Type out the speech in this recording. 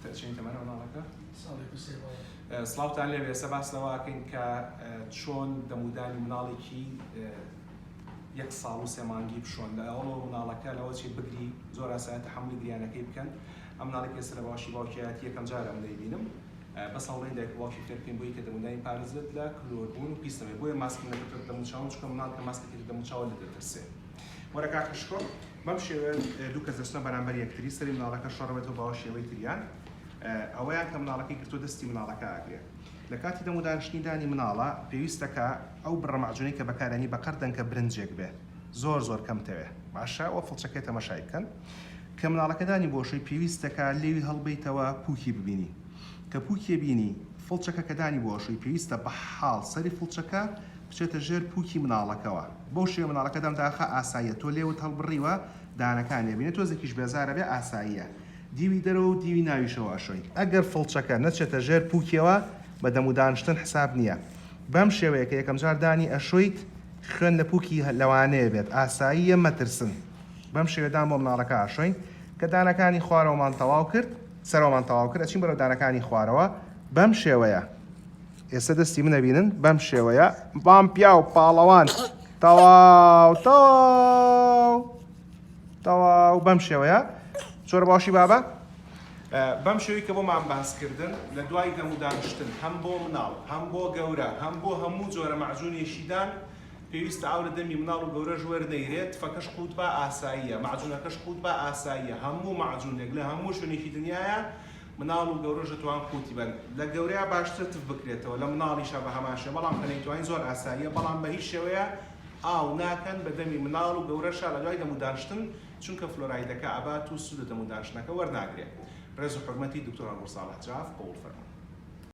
تأشين تمنى منالك سلاوتان لێ سەباس لەواکەین کە چۆن دەمودانی مناڵێکی یەک ساڵ و سێ مانگی بشۆن لە ئەوڵەوە مناڵەکە لەوە چی بگری زۆر ئاسایە تەحملی گریانەکەی بکەن ئەم مناڵێک ئێستا لە باشی باوکیاتی یەکەم جارە ئەم دەیبینم بەس هەوڵێن دایک و باوکی فێر بکەین بۆی کە دەمودانی پارێزێت لە کلۆربوون و پیسەوەی بۆیە ماسکم نەکرد دەموچاون چکە مناڵ کە ماسکێکی دەموچاوە لە دەترسێ وەرە کاکەشکۆ بەم شێوەیە دوو کەس دەچنە بەرامبەر یەکتری سەری مناڵەکە شۆڕەبێتەوە باوە شێوەی تریان ئەوەیان کە مناڵەکەی گرتووە دەستی مناڵەکە ئاگرێت لە کاتی دەمودانشتنی دانی مناڵە پێویستەکە ئەو بڕەمەعجونەی کە بەکارێنی بەقەردەن کە برنجێک بێ زۆر کەمتەوێ باشە ئەوە فڵچەکەی تەماشای بکەن کە مناڵەکە دانی بۆشەی پێویستەکە لێوی هەڵبەیتەوە پووکی ببینی کە پووکێ بینی فڵچەکە کە دانی بۆشەی پێویستە بە حاڵ سەری فڵچەکە بچێتە ژێر پووکی مناڵەکەەوە بەو شێوە مناڵەکە دەمداخە ئاساییە تۆ لێوت هەڵبڕیوە دانەکانێ بینێت تۆزێکیش بێزارە بێ ئاساییە دیوی دەرەوە و دیوی ناویشەوە ئاشۆی ئەگەر فڵچەکە نەچێتە ژێر پووکیەوە بە دەمودانشتن حساب نییە بەم شێوەیە کە یەکەم جار دانی ئەشۆیت خوێن لە پووکی لەوانەیە بێت ئاساییە مەترسن بەم شێوەدان بۆ مناڵەکە ئاشۆین کە دانەکانی خوارەوەمان تەواو کرد سەرەوەمان تەواو کرد ئەچین بەرەو دانەکانی خوارەوە بەم شێوەیە ئێستا دەستی منە بینن بەم شێوەیە بام پیا و پاڵەوان تەواو بەم شێوەیە چۆر باشی بابە بەم شێوەی کە بۆمان باسکردن لە دوای دەمودانشتن هەم بۆ مناڵ هەم بۆ گەورە هەم بۆ هەموو جۆرە مەعجونێشیدان پێویستە ئاو لە دەمی مناڵ و گەورە ژوەردەیرێت فەکەش قوت بە ئاساییە مەعجونەکەش قوت بە ئاساییە هەموو مەعجونێک لە هەموو شوێنێکی دنیایە مناڵ و گەورەش دەتوان قوتی بن لە گەورەیە باشتر تف بکرێتەوە لە مناڵیشە بە هەمان شێوە بەڵام کە نەیتوانین زۆر ئاساییە بەڵام بە هیچ شێوەیە ئاو ناکەن بە دەمی مناڵ و گەورەشە لە دوای دەمودانشتن چونکە فلۆرایدەکە ئابات و سوودە دەمودانشتنەکە وەرناگرێت ڕێز و حورمەتی دکتۆر ئەنوەر ساڵح جاف قبول فەرموون